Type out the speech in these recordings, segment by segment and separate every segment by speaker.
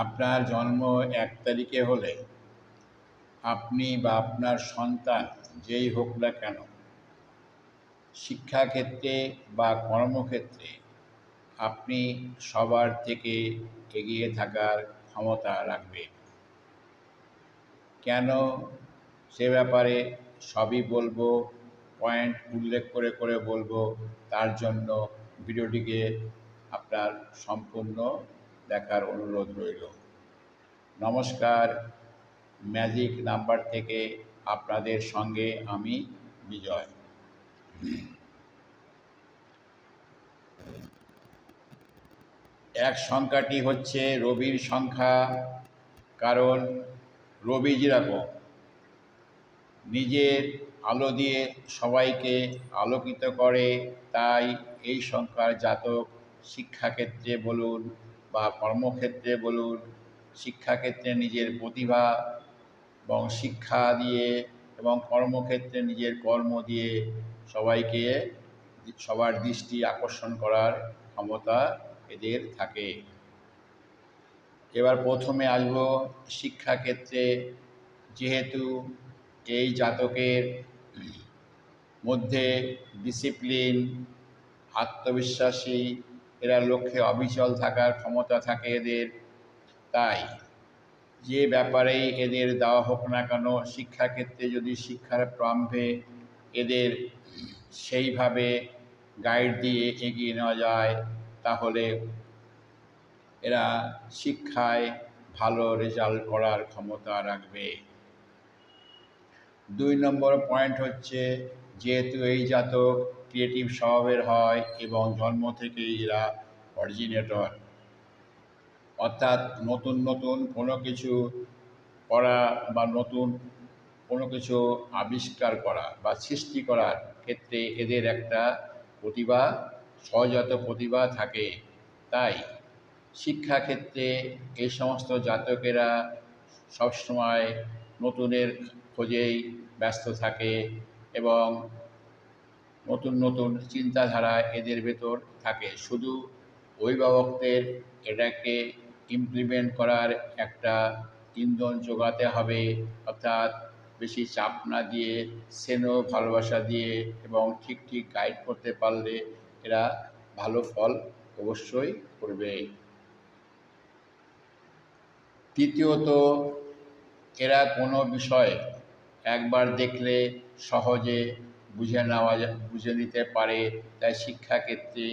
Speaker 1: আপনার জন্ম ১ তারিখে হলে আপনি বা আপনার সন্তান যেই হোক না কেন, শিক্ষাক্ষেত্রে বা কর্মক্ষেত্রে আপনি সবার থেকে এগিয়ে থাকার ক্ষমতা রাখবে। কেন, সে ব্যাপারে সবই বলবো, পয়েন্ট উল্লেখ করে করে বলবো। তার জন্য ভিডিওটিকে আপনার সম্পূর্ণ দেখার অনুরোধ রইল। নমস্কার, ম্যাজিক নাম্বার থেকে আপনাদের সঙ্গে আমি বিজয়। এক সংখ্যাটি হচ্ছে রবির সংখ্যা, কারণ রবি যেরকম নিজের আলো দিয়ে সবাইকে আলোকিত করে, তাই এই সংখ্যার জাতক শিক্ষাক্ষেত্রে বলুন বা কর্মক্ষেত্রে বলুন, শিক্ষাক্ষেত্রে নিজের প্রতিভা এবং শিক্ষা দিয়ে এবং কর্মক্ষেত্রে নিজের কর্ম দিয়ে সবাইকে সবার দৃষ্টি আকর্ষণ করার ক্ষমতা এদের থাকে। এবার প্রথমে আসবো শিক্ষাক্ষেত্রে। যেহেতু এই জাতকের মধ্যে ডিসিপ্লিন, আত্মবিশ্বাসী, এরা লক্ষ্যে অবিচল থাকার ক্ষমতা থাকে এদের, তাই যে ব্যাপারেই এদের দেওয়া হোক না কেন, শিক্ষাক্ষেত্রে যদি শিক্ষার প্রারম্ভে এদের সেইভাবে গাইড দিয়ে এগিয়ে নেওয়া যায়, তাহলে এরা শিক্ষায় ভালো রেজাল্ট করার ক্ষমতা রাখবে। ২ নম্বর পয়েন্ট হচ্ছে, যেহেতু এই জাতক ক্রিয়েটিভ স্বভাবের হয় এবং জন্ম থেকেই এরা অরিজিনেটর, অর্থাৎ নতুন নতুন কোনো কিছু করা বা নতুন কোনো কিছু আবিষ্কার করা বা সৃষ্টি করার ক্ষেত্রে এদের একটা প্রতিভা, সহজাত প্রতিভা থাকে। তাই শিক্ষাক্ষেত্রে এই সমস্ত জাতকেরা সবসময় নতুনের খোঁজেই ব্যস্ত থাকে এবং নতুন নতুন চিন্তাধারা এদের ভেতর থাকে। শুধু অভিভাবকদের এটাকে ইমপ্লিমেন্ট করার একটা ইন্ধন যোগাতে হবে, অর্থাৎ বেশি চাপ না দিয়ে, স্নেহ ভালোবাসা দিয়ে এবং ঠিক ঠিক গাইড করতে পারলে এরা ভালো ফল অবশ্যই করবে। তৃতীয়ত, এরা কোনো বিষয় একবার দেখলে সহজে বুঝে নিতে পারে, তাই শিক্ষাক্ষেত্রে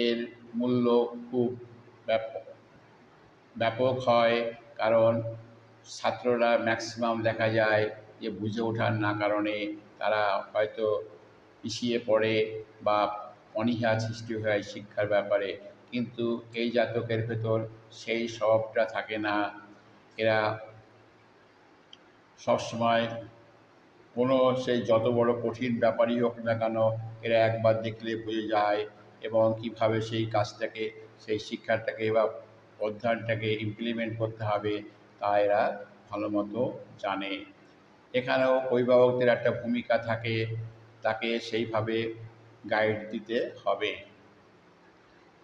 Speaker 1: এর মূল্য খুব ব্যাপক ব্যাপক হয়। কারণ ছাত্ররা ম্যাক্সিমাম দেখা যায় যে বুঝে ওঠার না কারণে তারা হয়তো পিছিয়ে পড়ে বা অনীহা সৃষ্টি হয় শিক্ষার ব্যাপারে, কিন্তু এই জাতকের ভেতর সেই স্বভাবটা থাকে না। এরা সবসময় কোনো সেই যত বড় কঠিন ব্যাপারই হোক না কেন, এরা একবার দেখলে বুঝে যায় এবং কীভাবে সেই কাজটাকে, সেই শিক্ষাটাকে বা অধ্যয়নটাকে ইমপ্লিমেন্ট করতে হবে তা এরা ভালো মতো জানে। এখানেও অভিভাবকদের একটা ভূমিকা থাকে, তাকে সেইভাবে গাইড দিতে হবে।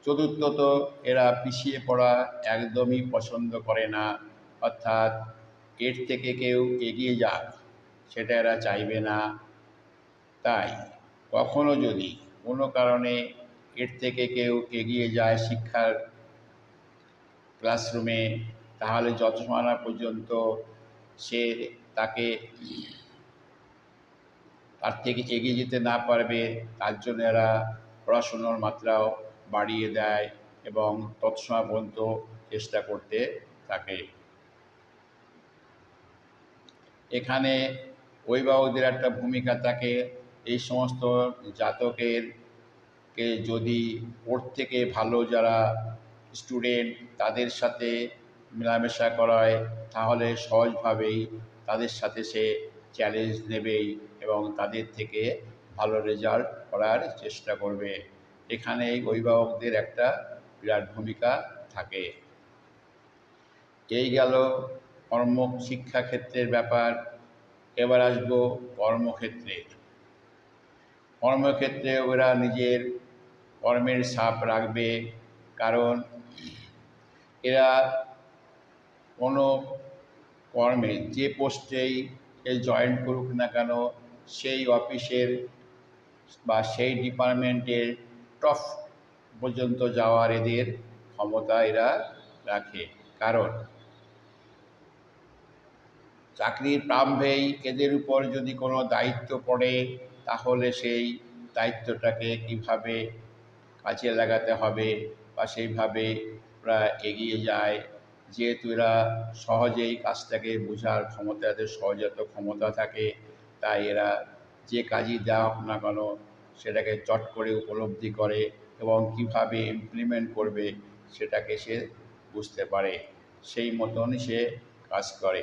Speaker 1: চতুর্থত, এরা পিছিয়ে পড়া একদমই পছন্দ করে না, অর্থাৎ এর থেকে কেউ এগিয়ে যাক সেটা এরা চাইবে না। তাই কখনো যদি কোনো কারণে এর থেকে কেউ এগিয়ে যায় শিক্ষার ক্লাসরুমে, তাহলে যতক্ষণ না পর্যন্ত সে তাকে তার থেকে এগিয়ে যেতে না পারবে, তার জন্য এরা পড়াশুনোর মাত্রাও বাড়িয়ে দেয় এবং তৎসময় পর্যন্ত চেষ্টা করতে থাকে। এখানে অভিভাবকদের একটা ভূমিকা থাকে। এই সমস্ত জাতকের যদি ওর থেকে ভালো যারা স্টুডেন্ট তাদের সাথে মেলামেশা করায়, তাহলে সহজভাবেই তাদের সাথে সে চ্যালেঞ্জ নেবেই এবং তাদের থেকে ভালো রেজাল্ট করার চেষ্টা করবে। এখানে অভিভাবকদের একটা বিরাট ভূমিকা থাকে। এই গেল শিক্ষাক্ষেত্রের ব্যাপার। এবার আসবো কর্মক্ষেত্রে। কর্মক্ষেত্রে ওরা নিজের কর্মের ছাপ রাখবে, কারণ এরা কোনো কর্মে যে পোস্টেই এ জয়েন করুক না কেন, সেই অফিসের বা সেই ডিপার্টমেন্টের টপ পর্যন্ত যাওয়ার এদের ক্ষমতা এরা রাখে। কারণ চাকরির প্রারম্ভেই এদের উপর যদি কোনো দায়িত্ব পড়ে, তাহলে সেই দায়িত্বটাকে কীভাবে কাজে লাগাতে হবে বা সেইভাবে ওরা এগিয়ে যায়। যেহেতু এরা সহজেই কাজটাকে বোঝার ক্ষমতা, এদের সহজাত ক্ষমতা থাকে, তাই এরা যে কাজই দেওয়া হোক না কেন সেটাকে চট করে উপলব্ধি করে এবং কীভাবে ইমপ্লিমেন্ট করবে সেটাকে সে বুঝতে পারে, সেই মতন সে কাজ করে।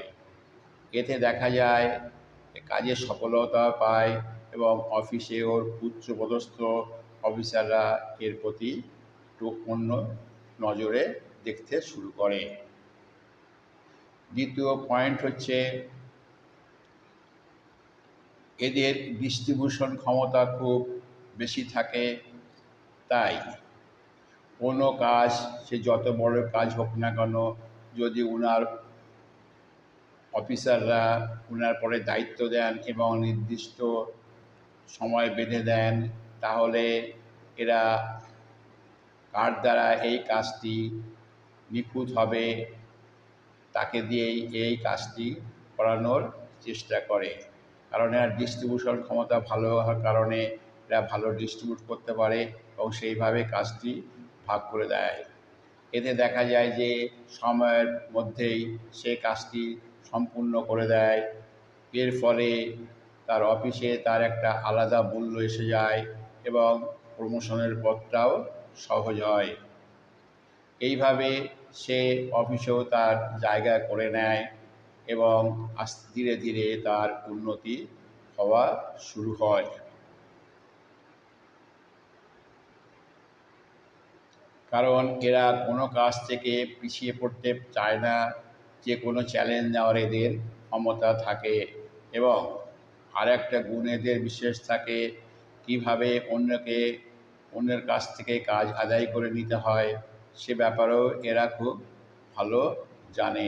Speaker 1: এতে দেখা যায় কাজে সফলতা পায় এবং অফিসে ওর উচ্চপদস্থ অফিসাররা এর প্রতি একটু অন্য নজরে দেখতে শুরু করে। দ্বিতীয় পয়েন্ট হচ্ছে এদের ডিস্ট্রিবিউশন ক্ষমতা খুব বেশি থাকে। তাই কোনো কাজ, সে যত বড় কাজ হোক না কেন, যদি ওনার অফিসাররা ওনার পরে দায়িত্ব দেন এবং নির্দিষ্ট সময় বেঁধে দেন, তাহলে এরা কার দ্বারা এই কাজটি নিখুঁত হবে তাকে দিয়েই এই কাজটি করানোর চেষ্টা করে। কারণ এরা ডিস্ট্রিবিউশন ক্ষমতা ভালো হওয়ার কারণে এরা ভালো ডিস্ট্রিবিউট করতে পারে এবং সেইভাবে কাজটি ভাগ করে দেয়। এতে দেখা যায় যে সময়ের মধ্যেই সে কাজটি সম্পূর্ণ করে দেয়। এর ফলে তার অফিসে তার একটা আলাদা মূল্য এসে যায় এবং প্রমোশনের পথটাও সহজ হয়। এইভাবে সে অফিসেও তার জায়গা করে নেয় এবং ধীরে ধীরে তার উন্নতি হওয়া শুরু হয়। কারণ এরা কোনো কাজ থেকে পিছিয়ে পড়তে চায় না, যে কোনো চ্যালেঞ্জ নেওয়ার এদের ক্ষমতা থাকে। এবং আর একটা গুণ এদের বিশেষ থাকে, কীভাবে অন্যের কাছ থেকে কাজ আদায় করে নিতে হয় সে ব্যাপারেও এরা খুব ভালো জানে।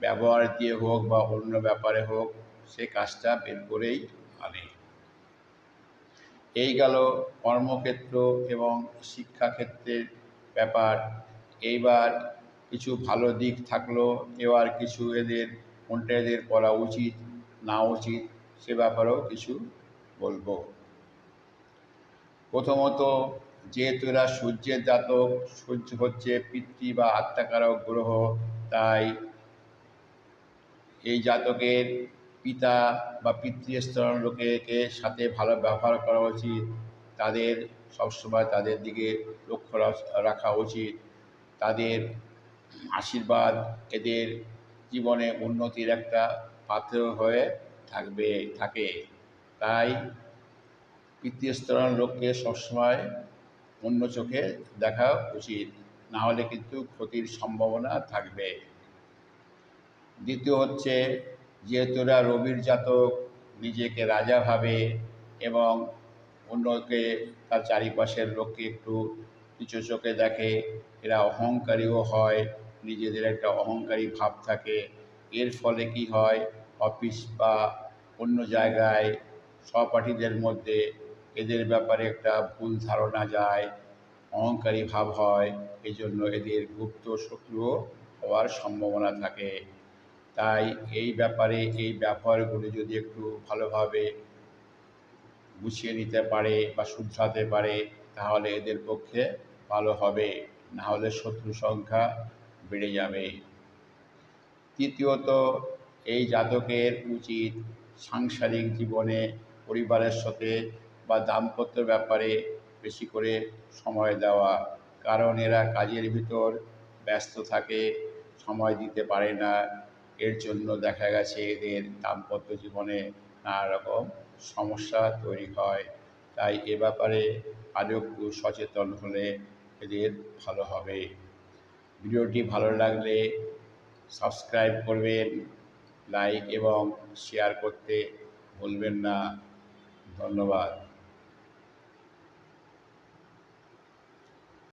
Speaker 1: ব্যবহার দিয়ে হোক বা অন্য ব্যাপারে হোক, সে কাজটা বের করেই আনে। এই গেল কর্মক্ষেত্র এবং শিক্ষাক্ষেত্রের ব্যাপার। এইবার কিছু ভালো দিক থাকলো, এবার কিছু এদের কোনটা এদের করা উচিত না উচিত সে ব্যাপারেও কিছু বলবো। প্রথমত, যেহেতু এরা সূর্যের জাতক, সূর্য হচ্ছে পিতৃ বা আত্মাকারক গ্রহ, তাই এই জাতকের পিতা বা পিতৃস্তরের লোকের সাথে ভালো ব্যবহার করা উচিত। তাদের সবসময় তাদের দিকে লক্ষ্য রাখা উচিত। তাদের আশীর্বাদ এদের জীবনে উন্নতির একটা পাত্র হয়ে থাকে। তাই পিতৃস্তরের লোককে সবসময় অন্য চোখে দেখা উচিত, না হলে কিন্তু ক্ষতির সম্ভাবনা থাকবে। দ্বিতীয় হচ্ছে, যেহেতু এরা রবির জাতক, নিজেকে রাজা ভাবে এবং অন্যকে, তার চারিপাশের লোককে একটু নিচু চোখে দেখে। এরা অহংকারীও হয়, নিজেদের একটা অহংকারী ভাব থাকে। এর ফলে কি হয়, অফিস বা অন্য জায়গায় সহপাঠীদের মধ্যে এদের ব্যাপারে একটা ভুল ধারণা যায়, অহংকারী ভাব হয়। এই জন্য এদের গুপ্ত শত্রুও হওয়ার সম্ভাবনা থাকে। তাই এই ব্যাপারে এই ব্যবহারগুলি যদি একটু ভালোভাবে গুছিয়ে নিতে পারে বা শুধরাতে পারে, তাহলে এদের পক্ষে ভালো হবে, না হলে শত্রু সংখ্যা বেড়ে যাবে। তৃতীয়ত, এই জাতকের উচিত সাংসারিক জীবনে পরিবারের সাথে বা দাম্পত্য ব্যাপারে বেশি করে সময় দেওয়া। কারণ এরা কাজের ভিতর ব্যস্ত থাকে, সময় দিতে পারে না। এর জন্য দেখা গেছে এদের দাম্পত্য জীবনে নানা রকম সমস্যা তৈরি হয়। তাই এ ব্যাপারে আরও একটু সচেতন হলে এদের ভালো হবে। ভিডিওটি ভালো লাগলে সাবস্ক্রাইব করবেন, লাইক এবং শেয়ার করতে ভুলবেন না। ধন্যবাদ।